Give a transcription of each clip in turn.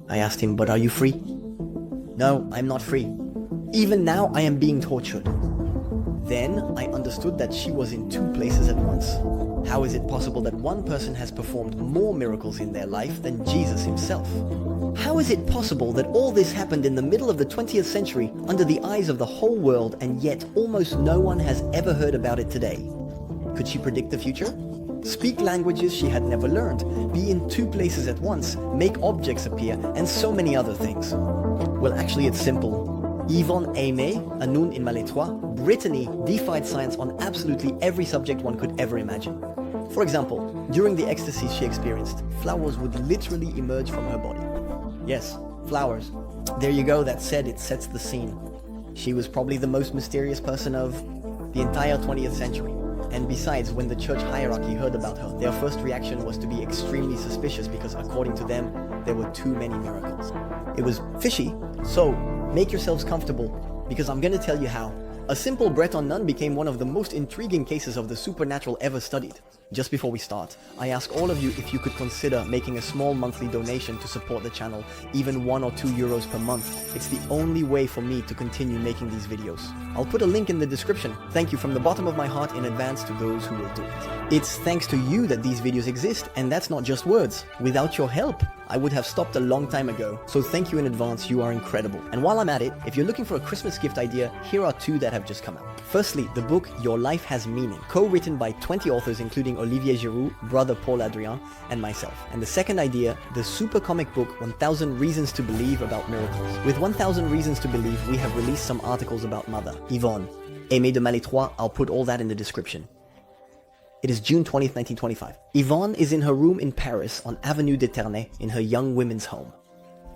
I asked him, but are you free? No, I'm not free. Even now, I am being tortured. Then I understood that she was in 2 places at once. How is it possible that one person has performed more miracles in their life than Jesus himself? How is it possible that all this happened in the middle of the 20th century under the eyes of the whole world, and yet almost no one has ever heard about it today? Could she predict the future? Speak languages she had never learned, be in 2 places at once, make objects appear, and so many other things? Well, actually it's simple. Yvonne Aimée, a nun in Maletroit, Brittany, defied science on absolutely every subject one could ever imagine. For example, during the ecstasies she experienced, flowers would literally emerge from her body. Yes, flowers. There you go, that said, it sets the scene. She was probably the most mysterious person of the entire 20th century. And besides, when the church hierarchy heard about her, their first reaction was to be extremely suspicious because according to them, there were too many miracles. It was fishy, so make yourselves comfortable, because I'm gonna tell you how. A simple Breton nun became one of the most intriguing cases of the supernatural ever studied. Just before we start, I ask all of you if you could consider making a small monthly donation to support the channel, even 1 or 2 euros per month. It's the only way for me to continue making these videos. I'll put a link in the description. Thank you from the bottom of my heart in advance to those who will do it. It's thanks to you that these videos exist, and that's not just words. Without your help, I would have stopped a long time ago. So thank you in advance, you are incredible. And while I'm at it, if you're looking for a Christmas gift idea, here are 2 that have just come out. Firstly, the book Your Life Has Meaning, co-written by 20 authors including Olivier Giroud, brother Paul Adrien, and myself. And the second idea, the super comic book 1000 Reasons to Believe About Miracles. With 1000 Reasons to Believe, we have released some articles about Mother Yvonne-Aimée de Malestroit. I'll put all that in the description. It is June 20th, 1925. Yvonne is in her room in Paris on Avenue de Ternay in her young women's home.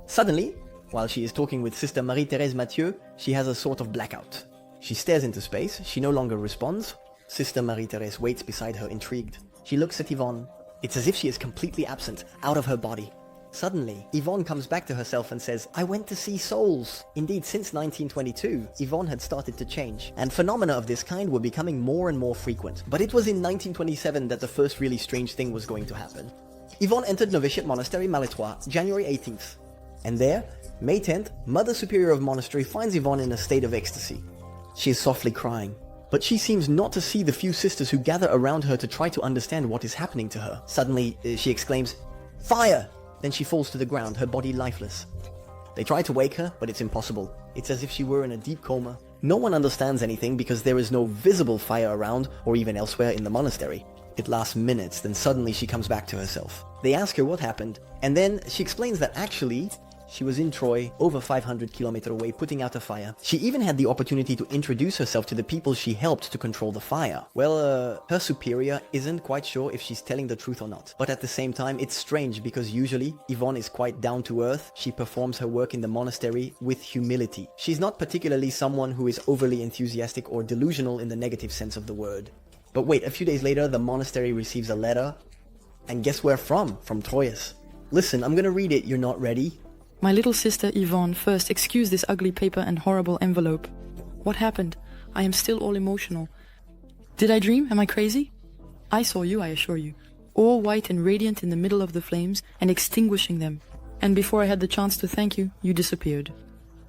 Suddenly, while she is talking with Sister Marie-Thérèse Mathieu, she has a sort of blackout. She stares into space, she no longer responds. Sister Marie-Thérèse waits beside her, intrigued. She looks at Yvonne. It's as if she is completely absent, out of her body. Suddenly, Yvonne comes back to herself and says, I went to see souls. Indeed, since 1922, Yvonne had started to change, and phenomena of this kind were becoming more and more frequent. But it was in 1927 that the first really strange thing was going to happen. Yvonne entered novitiate monastery Maletroit, January 18th. And there, May 10th, Mother Superior of Monastery finds Yvonne in a state of ecstasy. She is softly crying, but she seems not to see the few sisters who gather around her to try to understand what is happening to her. Suddenly, she exclaims, "Fire!" Then she falls to the ground, her body lifeless. They try to wake her, but it's impossible. It's as if she were in a deep coma. No one understands anything because there is no visible fire around or even elsewhere in the monastery. It lasts minutes, then suddenly she comes back to herself. They ask her what happened, and then she explains that actually, she was in Troy, over 500 kilometers away, putting out a fire. She even had the opportunity to introduce herself to the people she helped to control the fire. Well, her superior isn't quite sure if she's telling the truth or not. But at the same time, it's strange because usually, Yvonne is quite down to earth. She performs her work in the monastery with humility. She's not particularly someone who is overly enthusiastic or delusional in the negative sense of the word. But wait, a few days later, the monastery receives a letter. And guess where from? From Troyes. Listen, I'm gonna read it, you're not ready? My little sister Yvonne, first excuse this ugly paper and horrible envelope. What happened? I am still all emotional. Did I dream? Am I crazy? I saw you, I assure you, all white and radiant in the middle of the flames and extinguishing them. And before I had the chance to thank you, you disappeared.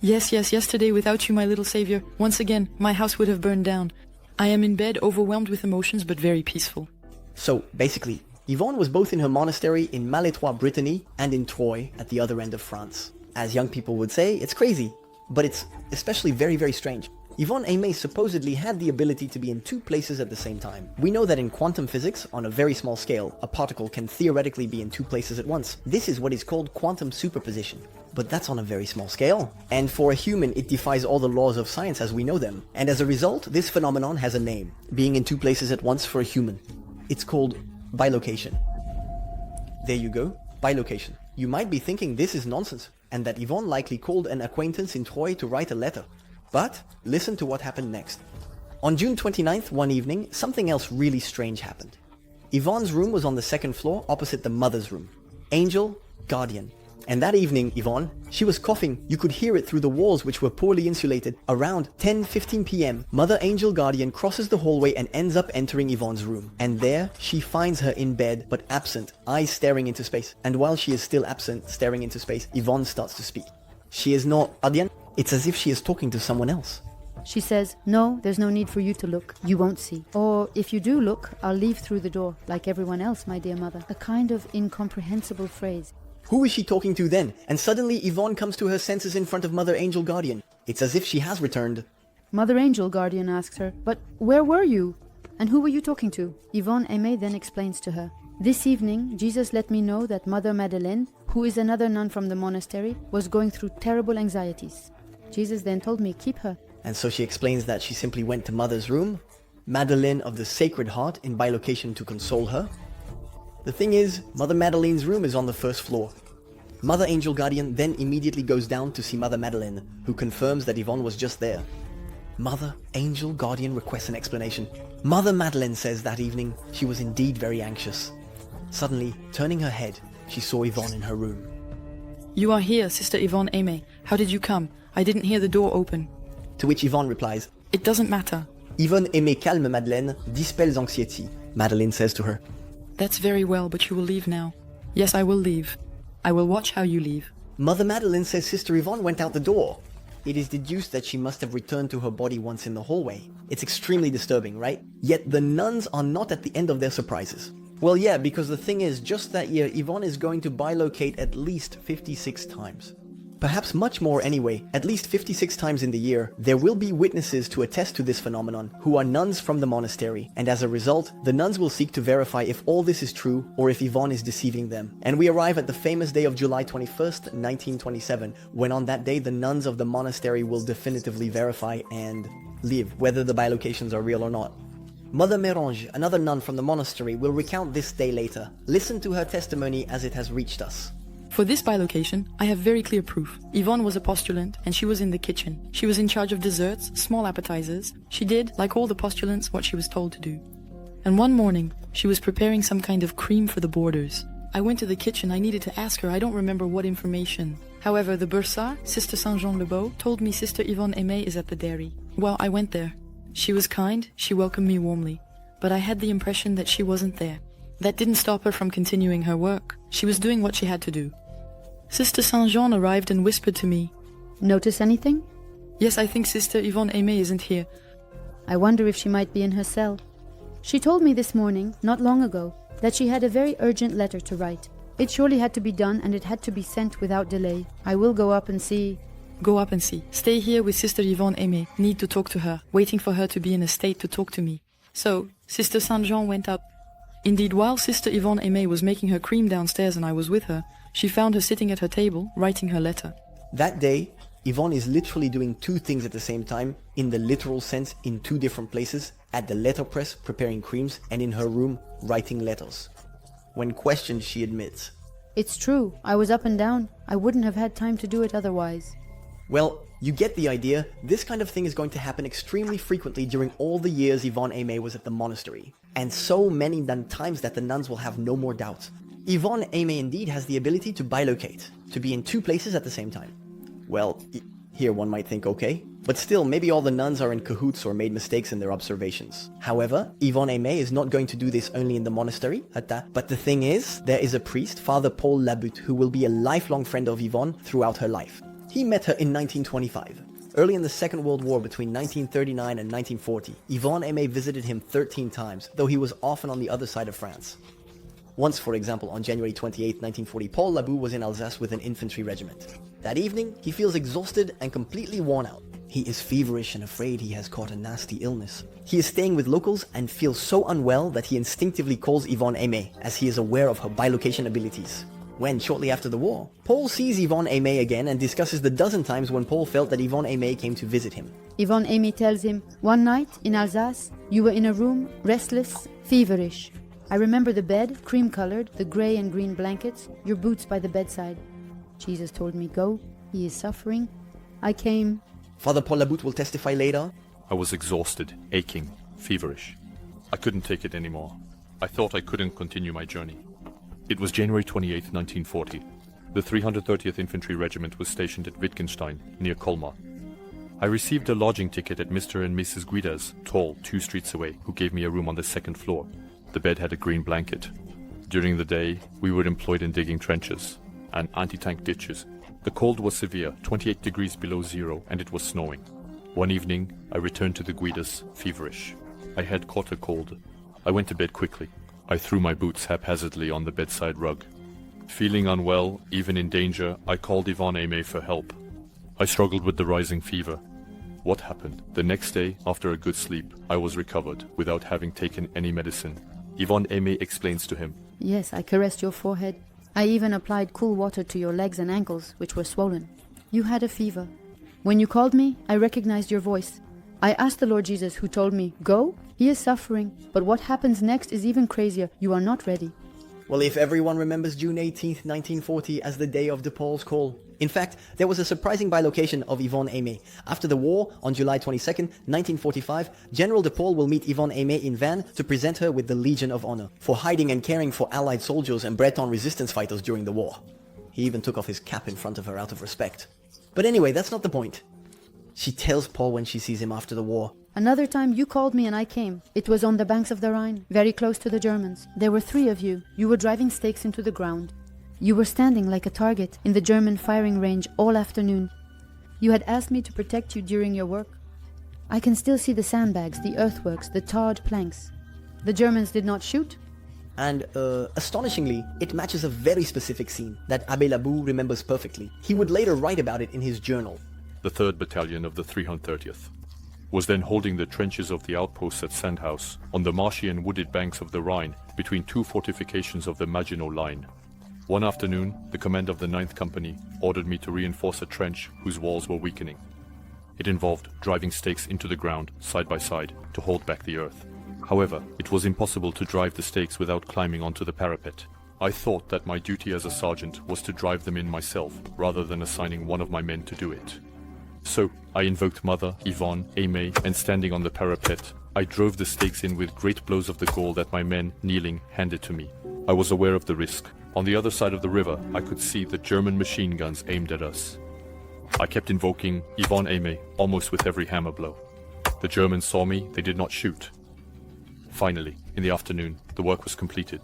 Yes, yesterday without you, my little savior, once again, my house would have burned down. I am in bed, overwhelmed with emotions, but very peaceful. So, basically, Yvonne was both in her monastery in Maletroit, Brittany, and in Troyes at the other end of France. As young people would say, it's crazy, but it's especially very, very strange. Yvonne Aimée supposedly had the ability to be in 2 places at the same time. We know that in quantum physics, on a very small scale, a particle can theoretically be in 2 places at once. This is what is called quantum superposition. But that's on a very small scale. And for a human, it defies all the laws of science as we know them. And as a result, this phenomenon has a name, being in 2 places at once for a human. It's called bilocation. There you go, bilocation. You might be thinking this is nonsense, and that Yvonne likely called an acquaintance in Troyes to write a letter. But listen to what happened next. On June 29th, one evening, something else really strange happened. Yvonne's room was on the 2nd floor opposite the mother's room. Angel, guardian, And that evening, Yvonne, she was coughing. You could hear it through the walls, which were poorly insulated. Around 10:15 p.m., Mother Angel Guardian crosses the hallway and ends up entering Yvonne's room. And there, she finds her in bed, but absent, eyes staring into space. And while she is still absent, staring into space, Yvonne starts to speak. She is not Guardian. It's as if she is talking to someone else. She says, "No, there's no need for you to look. You won't see. Or if you do look, I'll leave through the door, like everyone else, my dear mother." A kind of incomprehensible phrase. Who is she talking to then? And suddenly Yvonne comes to her senses in front of Mother Angel Guardian. It's as if she has returned. Mother Angel Guardian asks her, "But where were you? And who were you talking to?" Yvonne Aimée then explains to her, "This evening, Jesus let me know that Mother Madeleine, who is another nun from the monastery, was going through terrible anxieties. Jesus then told me, keep her." And so she explains that she simply went to Mother's room, Madeleine of the Sacred Heart in bilocation to console her. The thing is, Mother Madeleine's room is on the first floor. Mother Angel Guardian then immediately goes down to see Mother Madeleine, who confirms that Yvonne was just there. Mother Angel Guardian requests an explanation. Mother Madeleine says that evening she was indeed very anxious. Suddenly, turning her head, she saw Yvonne in her room. You are here, Sister Yvonne Aimée. How did you come? I didn't hear the door open. To which Yvonne replies, It doesn't matter. Yvonne Aimée calme Madeleine, dispels anxiété, Madeleine says to her. That's very well, but you will leave now. Yes, I will leave. I will watch how you leave. Mother Madeleine says Sister Yvonne went out the door. It is deduced that she must have returned to her body once in the hallway. It's extremely disturbing, right? Yet the nuns are not at the end of their surprises. Well, yeah, because the thing is, just that year, Yvonne is going to bilocate at least 56 times. Perhaps much more anyway, at least 56 times in the year, there will be witnesses to attest to this phenomenon, who are nuns from the monastery, and as a result, the nuns will seek to verify if all this is true, or if Yvonne is deceiving them. And we arrive at the famous day of July 21st, 1927, when on that day the nuns of the monastery will definitively verify and live, whether the bilocations are real or not. Mother Mérange, another nun from the monastery, will recount this day later. Listen to her testimony as it has reached us. For this bilocation, I have very clear proof. Yvonne was a postulant, and she was in the kitchen. She was in charge of desserts, small appetizers. She did, like all the postulants, what she was told to do. And one morning, she was preparing some kind of cream for the boarders. I went to the kitchen. I needed to ask her. I don't remember what information. However, the bursar, Sister Saint-Jean-le-Beau, told me Sister Yvonne Aimée is at the dairy. Well, I went there. She was kind. She welcomed me warmly. But I had the impression that she wasn't there. That didn't stop her from continuing her work. She was doing what she had to do. Sister Saint-Jean arrived and whispered to me, "Notice anything?" Yes, I think Sister Yvonne Aimée isn't here. I wonder if she might be in her cell. She told me this morning, not long ago, that she had a very urgent letter to write. It surely had to be done, and it had to be sent without delay. I will go up and see. Go up and see. Stay here with Sister Yvonne Aimée. Need to talk to her, waiting for her to be in a state to talk to me. So, Sister Saint-Jean went up. Indeed, while Sister Yvonne Aimée was making her cream downstairs and I was with her, she found her sitting at her table, writing her letter. That day, Yvonne is literally doing two things at the same time, in the literal sense, in two different places, at the letterpress preparing creams, and in her room writing letters. When questioned, she admits, It's true, I was up and down. I wouldn't have had time to do it otherwise. Well, you get the idea. This kind of thing is going to happen extremely frequently during all the years Yvonne Aimée was at the monastery. And so many times that the nuns will have no more doubt. Yvonne Aimée indeed has the ability to bilocate, to be in two places at the same time. Well, here one might think, okay, but still, maybe all the nuns are in cahoots or made mistakes in their observations. However, Yvonne Aimée is not going to do this only in the monastery, but the thing is, there is a priest, Father Paul Labutte, who will be a lifelong friend of Yvonne throughout her life. He met her in 1925. Early in the Second World War between 1939 and 1940, Yvonne Aimée visited him 13 times, though he was often on the other side of France. Once, for example, on January 28, 1940, Paul Labutte was in Alsace with an infantry regiment. That evening, he feels exhausted and completely worn out. He is feverish and afraid he has caught a nasty illness. He is staying with locals and feels so unwell that he instinctively calls Yvonne Aimée, as he is aware of her bilocation abilities. When, shortly after the war, Paul sees Yvonne Aimée again and discusses the dozen times when Paul felt that Yvonne Aimée came to visit him. Yvonne Aimée tells him, "One night, in Alsace, you were in a room, restless, feverish. I remember the bed, cream-colored, the grey and green blankets, your boots by the bedside. Jesus told me, go, he is suffering. I came." Father Paul Labutte will testify later. I was exhausted, aching, feverish. I couldn't take it anymore. I thought I couldn't continue my journey. It was January 28, 1940. The 330th Infantry Regiment was stationed at Wittgenstein, near Colmar. I received a lodging ticket at Mr. and Mrs. Guida's, tall, 2 streets away, who gave me a room on the 2nd floor. The bed had a green blanket. During the day, we were employed in digging trenches and anti-tank ditches. The cold was severe, 28 degrees below zero, and it was snowing. One evening, I returned to the Guidas, feverish. I had caught a cold. I went to bed quickly. I threw my boots haphazardly on the bedside rug. Feeling unwell, even in danger, I called Yvonne Aimée for help. I struggled with the rising fever. What happened? The next day, after a good sleep, I was recovered, without having taken any medicine. Yvonne Aimée explains to him. Yes, I caressed your forehead. I even applied cool water to your legs and ankles, which were swollen. You had a fever. When you called me, I recognized your voice. I asked the Lord Jesus, who told me, "Go, he is suffering, but what happens next is even crazier. You are not ready." Well, if everyone remembers June 18th, 1940 as the day of de Paul's call. In fact, there was a surprising bilocation of Yvonne Aimée. After the war, on July 22nd, 1945, General de Paul will meet Yvonne Aimée in Vannes to present her with the Legion of Honor for hiding and caring for Allied soldiers and Breton resistance fighters during the war. He even took off his cap in front of her out of respect. But anyway, that's not the point. She tells Paul when she sees him after the war. Another time you called me and I came. It was on the banks of the Rhine, very close to the Germans. There were 3 of you. You were driving stakes into the ground. You were standing like a target in the German firing range all afternoon. You had asked me to protect you during your work. I can still see the sandbags, the earthworks, the tarred planks. The Germans did not shoot. And, astonishingly, it matches a very specific scene that Abbé Labou remembers perfectly. He would later write about it in his journal. The 3rd Battalion of the 330th was then holding the trenches of the outposts at Sandhouse, on the marshy and wooded banks of the Rhine, between 2 fortifications of the Maginot Line. One afternoon, the command of the 9th Company ordered me to reinforce a trench whose walls were weakening. It involved driving stakes into the ground, side by side, to hold back the earth. However, it was impossible to drive the stakes without climbing onto the parapet. I thought that my duty as a sergeant was to drive them in myself, rather than assigning one of my men to do it. So, I invoked Mother Yvonne Aimée, and standing on the parapet, I drove the stakes in with great blows of the Gaulle that my men, kneeling, handed to me. I was aware of the risk. On the other side of the river, I could see the German machine guns aimed at us. I kept invoking Yvonne Aimée, almost with every hammer blow. The Germans saw me, they did not shoot. Finally, in the afternoon, the work was completed.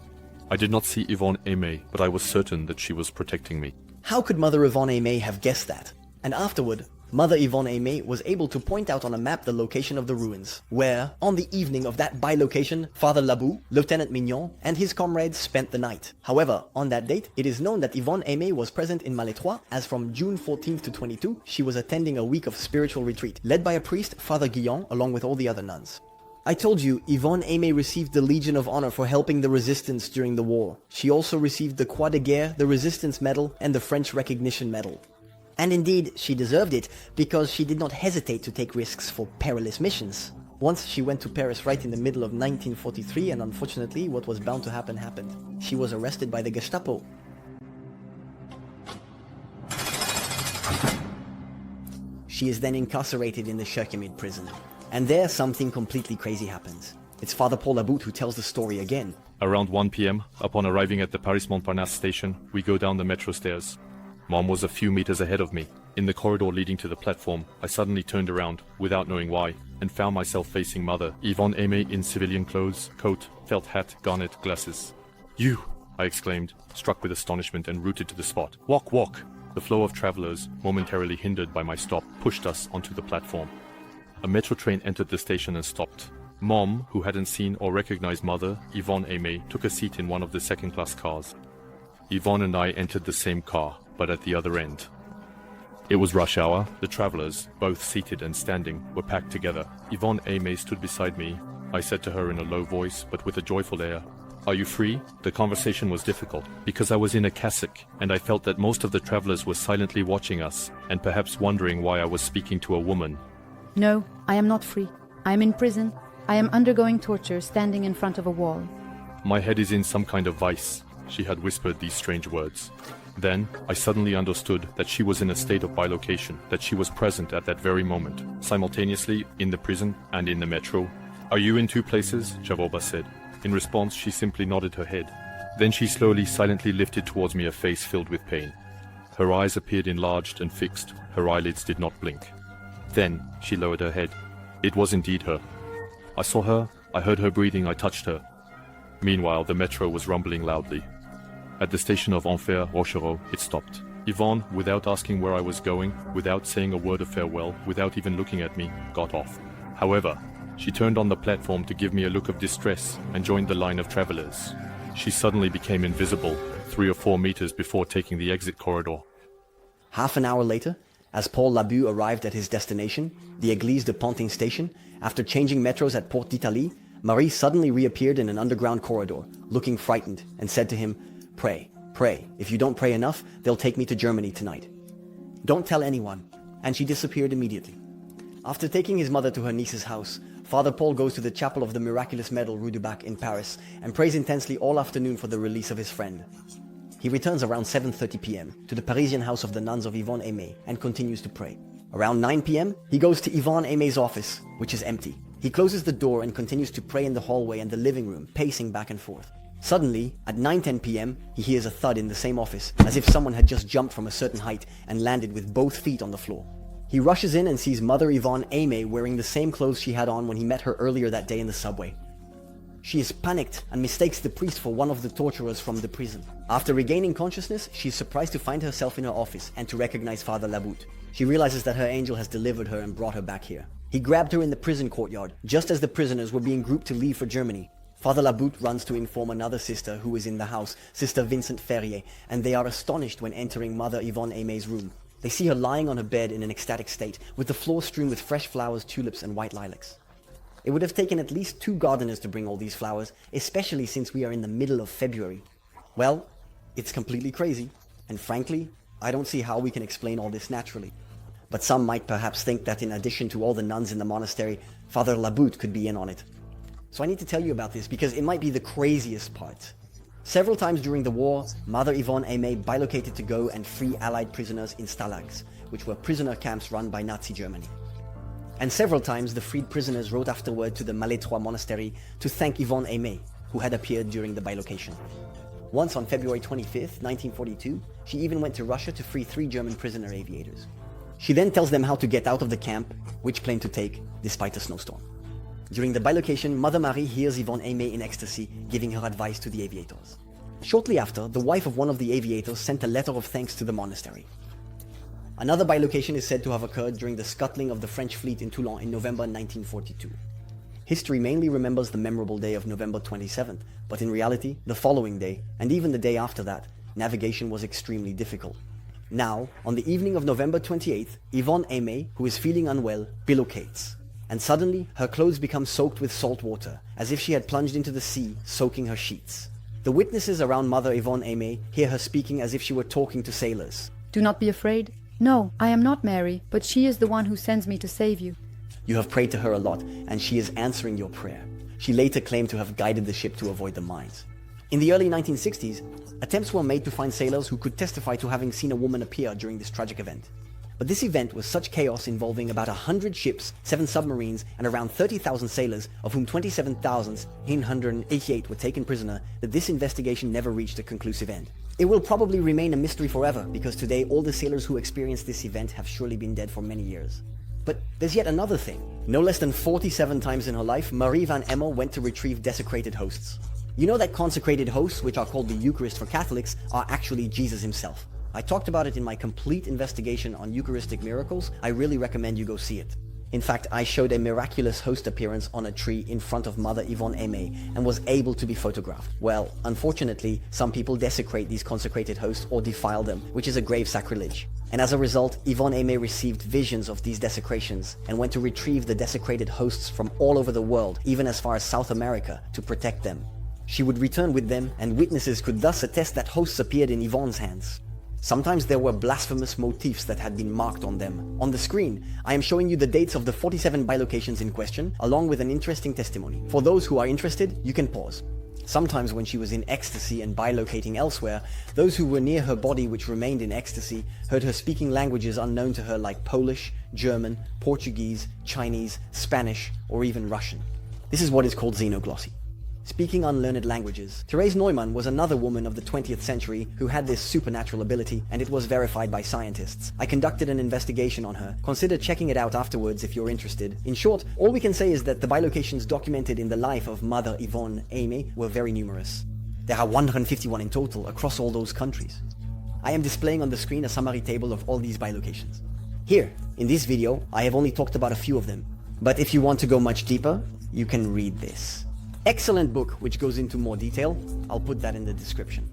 I did not see Yvonne Aimée, but I was certain that she was protecting me. How could Mother Yvonne Aimée have guessed that? And afterward, Mother Yvonne Aimée was able to point out on a map the location of the ruins, where, on the evening of that bilocation, Father Labou, Lieutenant Mignon, and his comrades spent the night. However, on that date, it is known that Yvonne Aimée was present in Maletroit, as from June 14th to 22, she was attending a week of spiritual retreat, led by a priest, Father Guillon, along with all the other nuns. I told you, Yvonne Aimée received the Legion of Honor for helping the resistance during the war. She also received the Croix de Guerre, the Resistance Medal, and the French Recognition Medal. And indeed, she deserved it, because she did not hesitate to take risks for perilous missions. Once she went to Paris right in the middle of 1943, and unfortunately, what was bound to happen happened. She was arrested by the Gestapo. She is then incarcerated in the Schökemid prison. And there, something completely crazy happens. It's Father Paul Laboute who tells the story again. Around 1 p.m., upon arriving at the Paris Montparnasse station, we go down the metro stairs. Mom was a few meters ahead of me. In the corridor leading to the platform, I suddenly turned around, without knowing why, and found myself facing Mother Yvonne Aimée in civilian clothes, coat, felt hat, garnet, glasses. "You!" I exclaimed, struck with astonishment and rooted to the spot. "Walk, walk!" The flow of travelers, momentarily hindered by my stop, pushed us onto the platform. A metro train entered the station and stopped. Mom, who hadn't seen or recognized Mother Yvonne Aimée, took a seat in one of the second-class cars. Yvonne and I entered the same car, but at the other end. It was rush hour. The travelers, both seated and standing, were packed together. Yvonne Aimée stood beside me. I said to her in a low voice, but with a joyful air, "Are you free?" The conversation was difficult, because I was in a cassock, and I felt that most of the travelers were silently watching us, and perhaps wondering why I was speaking to a woman. No, I am not free. I am in prison. I am undergoing torture, standing in front of a wall. "My head is in some kind of vice." She had whispered these strange words. Then, I suddenly understood that she was in a state of bilocation, that she was present at that very moment, simultaneously in the prison and in the metro. "Are you in 2 places?" Javoba said. In response, she simply nodded her head. Then she slowly, silently lifted towards me a face filled with pain. Her eyes appeared enlarged and fixed. Her eyelids did not blink. Then she lowered her head. It was indeed her. I saw her, I heard her breathing, I touched her. Meanwhile, the metro was rumbling loudly. At the station of Enfer Rochereau, it stopped. Yvonne, without asking where I was going, without saying a word of farewell, without even looking at me, got off. However, she turned on the platform to give me a look of distress and joined the line of travelers. She suddenly became invisible, 3 or 4 meters before taking the exit corridor. Half an hour later, as Paul Labu arrived at his destination, the Église de Pantin station, after changing metros at Porte d'Italie, Marie suddenly reappeared in an underground corridor, looking frightened, and said to him, "Pray, pray. If you don't pray enough, they'll take me to Germany tonight. Don't tell anyone." And she disappeared immediately. After taking his mother to her niece's house, Father Paul goes to the chapel of the Miraculous Medal Rue du Bac in Paris and prays intensely all afternoon for the release of his friend. He returns around 7:30 p.m. to the Parisian house of the nuns of Yvonne Aimée and continues to pray. Around 9 p.m., he goes to Yvonne Aimé's office, which is empty. He closes the door and continues to pray in the hallway and the living room, pacing back and forth. Suddenly, at 9:10 p.m., he hears a thud in the same office, as if someone had just jumped from a certain height and landed with both feet on the floor. He rushes in and sees Mother Yvonne-Aimée wearing the same clothes she had on when he met her earlier that day in the subway. She is panicked and mistakes the priest for one of the torturers from the prison. After regaining consciousness, she is surprised to find herself in her office and to recognize Father Laboute. She realizes that her angel has delivered her and brought her back here. He grabbed her in the prison courtyard, just as the prisoners were being grouped to leave for Germany. Father Laboute runs to inform another sister who is in the house, Sister Vincent Ferrier, and they are astonished when entering Mother Yvonne-Aimé's room. They see her lying on her bed in an ecstatic state, with the floor strewn with fresh flowers, tulips, and white lilacs. It would have taken at least 2 gardeners to bring all these flowers, especially since we are in the middle of February. Well, it's completely crazy, and frankly, I don't see how we can explain all this naturally. But some might perhaps think that in addition to all the nuns in the monastery, Father Laboute could be in on it. So I need to tell you about this because it might be the craziest part. Several times during the war, Mother Yvonne-Aimée bilocated to go and free Allied prisoners in stalags, which were prisoner camps run by Nazi Germany. And several times the freed prisoners wrote afterward to the Maletroit monastery to thank Yvonne Aimée, who had appeared during the bilocation. Once on February 25th, 1942, she even went to Russia to free 3 German prisoner aviators. She then tells them how to get out of the camp, which plane to take, despite a snowstorm. During the bilocation, Mother Marie hears Yvonne Aimée in ecstasy, giving her advice to the aviators. Shortly after, the wife of one of the aviators sent a letter of thanks to the monastery. Another bilocation is said to have occurred during the scuttling of the French fleet in Toulon in November 1942. History mainly remembers the memorable day of November 27th, but in reality, the following day, and even the day after that, navigation was extremely difficult. Now, on the evening of November 28th, Yvonne Aimée, who is feeling unwell, bilocates. And suddenly, her clothes become soaked with salt water, as if she had plunged into the sea, soaking her sheets. The witnesses around Mother Yvonne Aimée hear her speaking as if she were talking to sailors. Do not be afraid. No, I am not Mary, but she is the one who sends me to save you. You have prayed to her a lot, and she is answering your prayer. She later claimed to have guided the ship to avoid the mines. In the early 1960s, attempts were made to find sailors who could testify to having seen a woman appear during this tragic event. But this event was such chaos involving about 100 ships, 7 submarines, and around 30,000 sailors, of whom 27,888 were taken prisoner, that this investigation never reached a conclusive end. It will probably remain a mystery forever, because today all the sailors who experienced this event have surely been dead for many years. But there's yet another thing. No less than 47 times in her life, Marie van Emmel went to retrieve desecrated hosts. You know that consecrated hosts, which are called the Eucharist for Catholics, are actually Jesus himself. I talked about it in my complete investigation on Eucharistic miracles. I really recommend you go see it. In fact, I showed a miraculous host appearance on a tree in front of Mother Yvonne Aimée and was able to be photographed. Well, unfortunately, some people desecrate these consecrated hosts or defile them, which is a grave sacrilege. And as a result, Yvonne Aimée received visions of these desecrations and went to retrieve the desecrated hosts from all over the world, even as far as South America, to protect them. She would return with them, and witnesses could thus attest that hosts appeared in Yvonne's hands. Sometimes there were blasphemous motifs that had been marked on them. On the screen, I am showing you the dates of the 47 bilocations in question, along with an interesting testimony. For those who are interested, you can pause. Sometimes when she was in ecstasy and bilocating elsewhere, those who were near her body which remained in ecstasy heard her speaking languages unknown to her like Polish, German, Portuguese, Chinese, Spanish, or even Russian. This is what is called xenoglossy. speaking unlearned languages. Therese Neumann was another woman of the 20th century who had this supernatural ability, and it was verified by scientists. I conducted an investigation on her. Consider checking it out afterwards if you're interested. In short, all we can say is that the bilocations documented in the life of Mother Yvonne-Aimée were very numerous. There are 151 in total across all those countries. I am displaying on the screen a summary table of all these bilocations. Here, in this video, I have only talked about a few of them. But if you want to go much deeper, you can read this. Excellent book which goes into more detail. I'll put that in the description.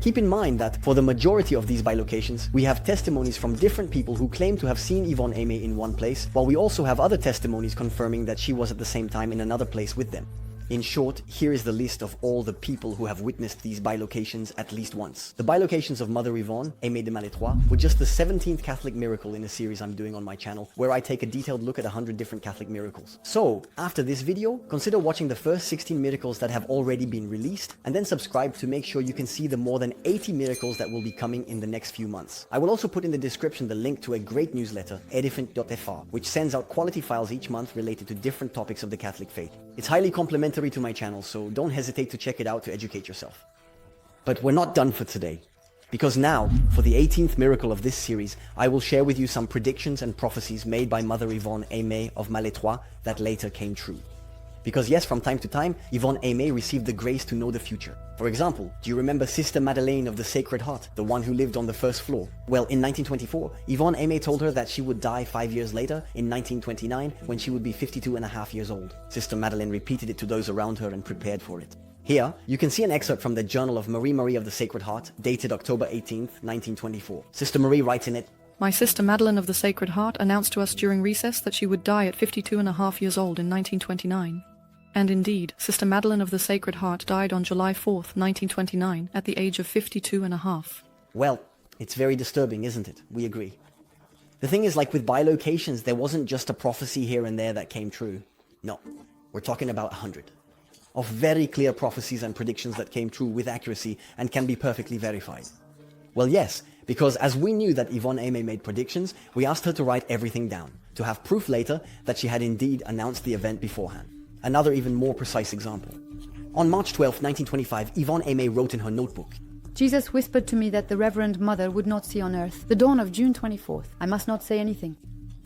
Keep in mind that for the majority of these bilocations, we have testimonies from different people who claim to have seen Yvonne Aimée in one place, while we also have other testimonies confirming that she was at the same time in another place with them. In short, here is the list of all the people who have witnessed these bilocations at least once. The bilocations of Mother Yvonne-Aimée de Malestroit were just the 17th Catholic miracle in a series I'm doing on my channel, where I take a detailed look at 100 different Catholic miracles. So, after this video, consider watching the first 16 miracles that have already been released, and then subscribe to make sure you can see the more than 80 miracles that will be coming in the next few months. I will also put in the description the link to a great newsletter, Ep.8, which sends out quality files each month related to different topics of the Catholic faith. It's highly complementary to my channel, so don't hesitate to check it out to educate yourself. But we're not done for today, because now, for the 18th miracle of this series, I will share with you some predictions and prophecies made by Mother Yvonne-Aimée of Maletroit that later came true. Because yes, from time to time, Yvonne Aimée received the grace to know the future. For example, do you remember Sister Madeleine of the Sacred Heart, the one who lived on the first floor? Well, in 1924, Yvonne Aimée told her that she would die 5 years later, in 1929, when she would be 52.5 years old. Sister Madeleine repeated it to those around her and prepared for it. Here, you can see an excerpt from the Journal of Marie of the Sacred Heart, dated October 18th, 1924. Sister Marie writes in it, My sister Madeleine of the Sacred Heart announced to us during recess that she would die at 52.5 years old in 1929. And indeed, Sister Madeleine of the Sacred Heart died on July 4th, 1929, at the age of 52.5. Well, it's very disturbing, isn't it? We agree. The thing is, like with bilocations, there wasn't just a prophecy here and there that came true. No, we're talking about 100. Of very clear prophecies and predictions that came true with accuracy and can be perfectly verified. Well, yes, because as we knew that Yvonne Aimée made predictions, we asked her to write everything down, to have proof later that she had indeed announced the event beforehand. Another even more precise example. On March 12, 1925, Yvonne Aimée wrote in her notebook, Jesus whispered to me that the Reverend Mother would not see on earth the dawn of June 24th. I must not say anything.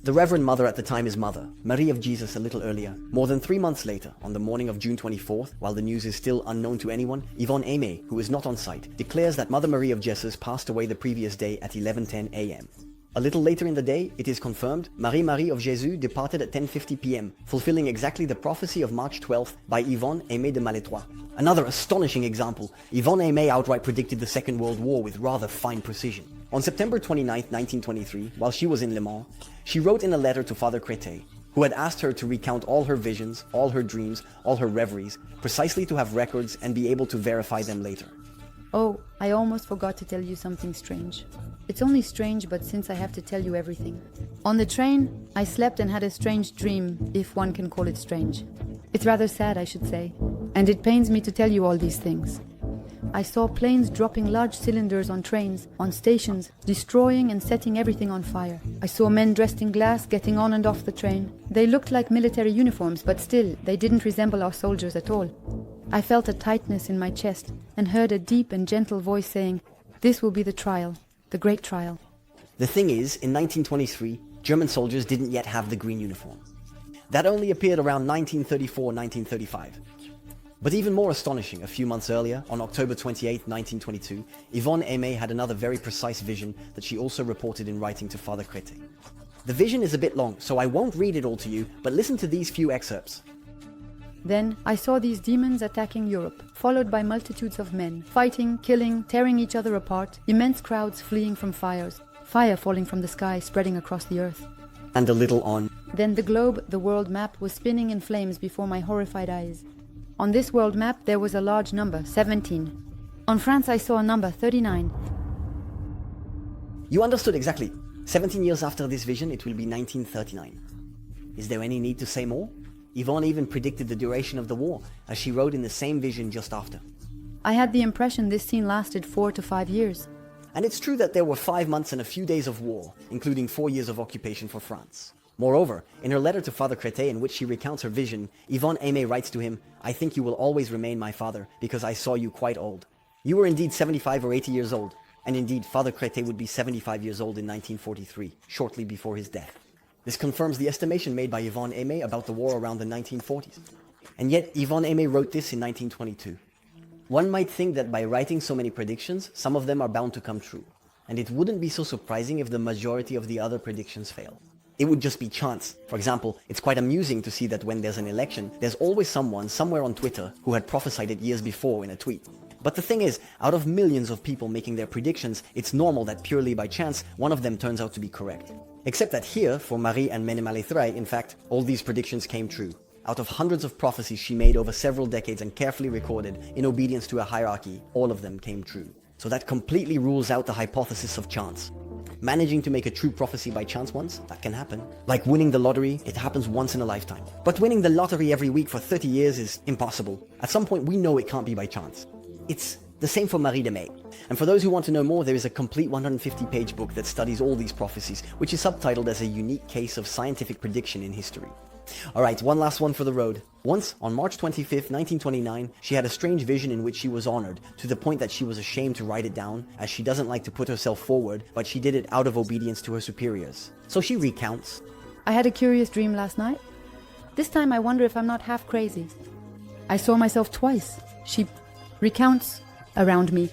The Reverend Mother at the time is Mother, Marie of Jesus a little earlier. More than 3 months later, on the morning of June 24th, while the news is still unknown to anyone, Yvonne Aimée, who is not on site, declares that Mother Marie of Jesus passed away the previous day at 11:10 a.m. A little later in the day, it is confirmed, Marie of Jesus departed at 10:50 p.m., fulfilling exactly the prophecy of March 12th by Yvonne Aimée de Malestroit. Another astonishing example, Yvonne Aimée outright predicted the Second World War with rather fine precision. On September 29, 1923, while she was in Le Mans, she wrote in a letter to Father Pio, who had asked her to recount all her visions, all her dreams, all her reveries, precisely to have records and be able to verify them later. Oh, I almost forgot to tell you something strange. It's only strange, but since I have to tell you everything. On the train, I slept and had a strange dream, if one can call it strange. It's rather sad, I should say, and it pains me to tell you all these things. I saw planes dropping large cylinders on trains, on stations, destroying and setting everything on fire. I saw men dressed in glass getting on and off the train. They looked like military uniforms, but still, they didn't resemble our soldiers at all. I felt a tightness in my chest and heard a deep and gentle voice saying, "This will be the trial, the great trial." The thing is, in 1923, German soldiers didn't yet have the green uniform. That only appeared around 1934-1935. But even more astonishing, a few months earlier, on October 28, 1922, Yvonne Aimée had another very precise vision that she also reported in writing to Father Pio. The vision is a bit long, so I won't read it all to you, but listen to these few excerpts. Then I saw these demons attacking Europe, followed by multitudes of men, fighting, killing, tearing each other apart, immense crowds fleeing from fires, fire falling from the sky, spreading across the earth. And a little on. Then the globe, the world map, was spinning in flames before my horrified eyes. On this world map there was a large number, 17. On France I saw a number, 39. You understood exactly. 17 years after this vision, it will be 1939. Is there any need to say more? Yvonne even predicted the duration of the war, as she wrote in the same vision just after. I had the impression this scene lasted 4 to 5 years. And it's true that there were 5 months and a few days of war, including 4 years of occupation for France. Moreover, in her letter to Father Crétet, in which she recounts her vision, Yvonne Aimée writes to him, "I think you will always remain my father, because I saw you quite old." You were indeed 75 or 80 years old, and indeed Father Crétet would be 75 years old in 1943, shortly before his death. This confirms the estimation made by Yvonne Aimée about the war around the 1940s. And yet, Yvonne Aimée wrote this in 1922. One might think that by writing so many predictions, some of them are bound to come true. And it wouldn't be so surprising if the majority of the other predictions fail. It would just be chance. For example, it's quite amusing to see that when there's an election, there's always someone somewhere on Twitter who had prophesied it years before in a tweet. But the thing is, out of millions of people making their predictions, it's normal that purely by chance, one of them turns out to be correct. Except that here, for Marie-Aimée de Malestroit, in fact, all these predictions came true. Out of hundreds of prophecies she made over several decades and carefully recorded in obedience to a hierarchy, all of them came true. So that completely rules out the hypothesis of chance. Managing to make a true prophecy by chance once, that can happen. Like winning the lottery, it happens once in a lifetime. But winning the lottery every week for 30 years is impossible. At some point we know it can't be by chance. It's the same for Marie de May. And for those who want to know more, there is a complete 150-page book that studies all these prophecies, which is subtitled as a unique case of scientific prediction in history. Alright, one last one for the road. Once, on March 25th, 1929, she had a strange vision in which she was honored, to the point that she was ashamed to write it down, as she doesn't like to put herself forward, but she did it out of obedience to her superiors. So she recounts. I had a curious dream last night. This time I wonder if I'm not half crazy. I saw myself twice. She recounts around me.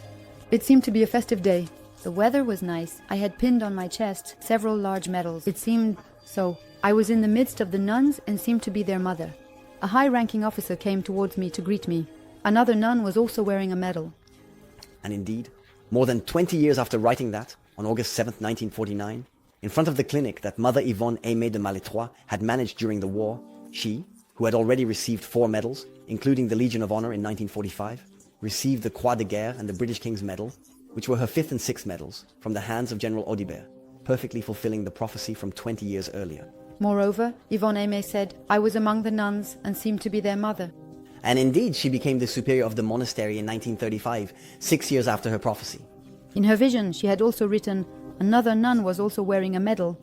It seemed to be a festive day. The weather was nice. I had pinned on my chest several large medals. It seemed so. I was in the midst of the nuns and seemed to be their mother. A high-ranking officer came towards me to greet me. Another nun was also wearing a medal. And indeed, more than 20 years after writing that, on August 7th, 1949, in front of the clinic that Mother Yvonne-Aimée de Malestroit had managed during the war, she, who had already received 4 medals, including the Legion of Honor in 1945, received the Croix de Guerre and the British King's Medal, which were her 5th and 6th medals, from the hands of General Audibert, perfectly fulfilling the prophecy from 20 years earlier. Moreover, Yvonne Aimée said, I was among the nuns and seemed to be their mother. And indeed, she became the superior of the monastery in 1935, 6 years after her prophecy. In her vision, she had also written, another nun was also wearing a medal.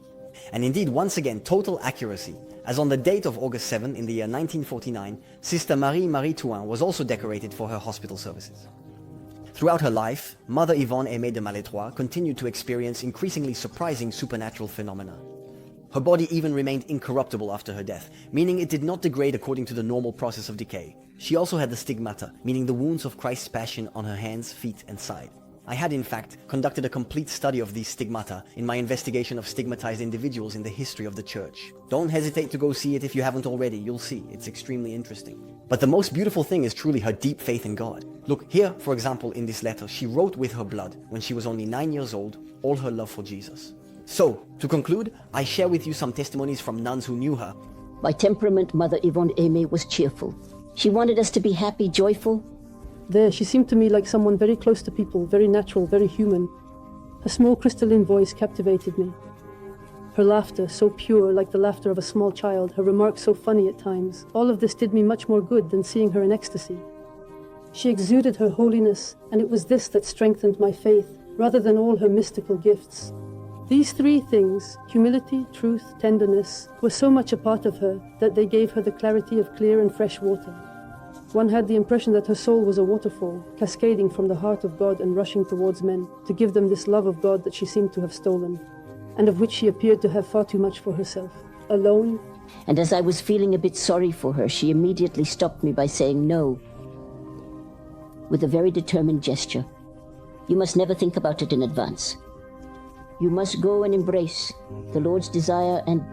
And indeed, once again, total accuracy, as on the date of August 7 in the year 1949, Sister Marie Touin was also decorated for her hospital services. Throughout her life, Mother Yvonne-Aimée de Malestroit continued to experience increasingly surprising supernatural phenomena. Her body even remained incorruptible after her death, meaning it did not degrade according to the normal process of decay. She also had the stigmata, meaning the wounds of Christ's passion on her hands, feet, and side. I had, in fact, conducted a complete study of these stigmata in my investigation of stigmatized individuals in the history of the Church. Don't hesitate to go see it if you haven't already. You'll see, it's extremely interesting. But the most beautiful thing is truly her deep faith in God. Look, here, for example, in this letter, she wrote with her blood, when she was only 9 years old, all her love for Jesus. So, to conclude, I share with you some testimonies from nuns who knew her. By temperament, Mother Yvonne Aimée was cheerful. She wanted us to be happy, joyful. There, she seemed to me like someone very close to people, very natural, very human. Her small crystalline voice captivated me. Her laughter, so pure, like the laughter of a small child, her remarks so funny at times. All of this did me much more good than seeing her in ecstasy. She exuded her holiness, and it was this that strengthened my faith, rather than all her mystical gifts. These 3 things, humility, truth, tenderness, were so much a part of her that they gave her the clarity of clear and fresh water. One had the impression that her soul was a waterfall, cascading from the heart of God and rushing towards men, to give them this love of God that she seemed to have stolen, and of which she appeared to have far too much for herself. Alone. And as I was feeling a bit sorry for her, she immediately stopped me by saying no, with a very determined gesture. You must never think about it in advance. You must go and embrace the Lord's desire and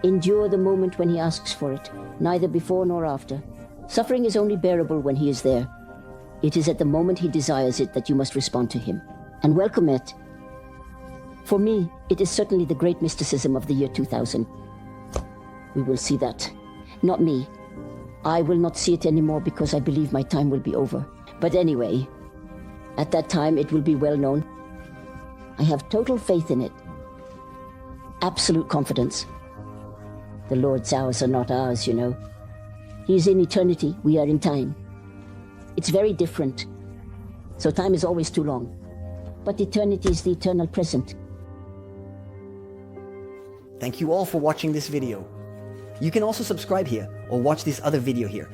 endure the moment when He asks for it, neither before nor after. Suffering is only bearable when He is there. It is at the moment He desires it that you must respond to Him and welcome it. For me, it is certainly the great mysticism of the year 2000. We will see that. Not me. I will not see it anymore because I believe my time will be over. But anyway, at that time it will be well known. I have total faith in it. Absolute confidence. The Lord's hours are not ours, you know. He is in eternity, we are in time. It's very different. So time is always too long. But eternity is the eternal present. Thank you all for watching this video. You can also subscribe here or watch this other video here.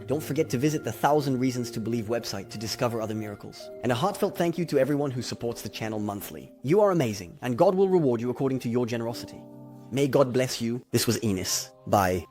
Don't forget to visit the 1000 Reasons to Believe website to discover other miracles. And a heartfelt thank you to everyone who supports the channel monthly. You are amazing, and God will reward you according to your generosity. May God bless you. This was Enos. Bye.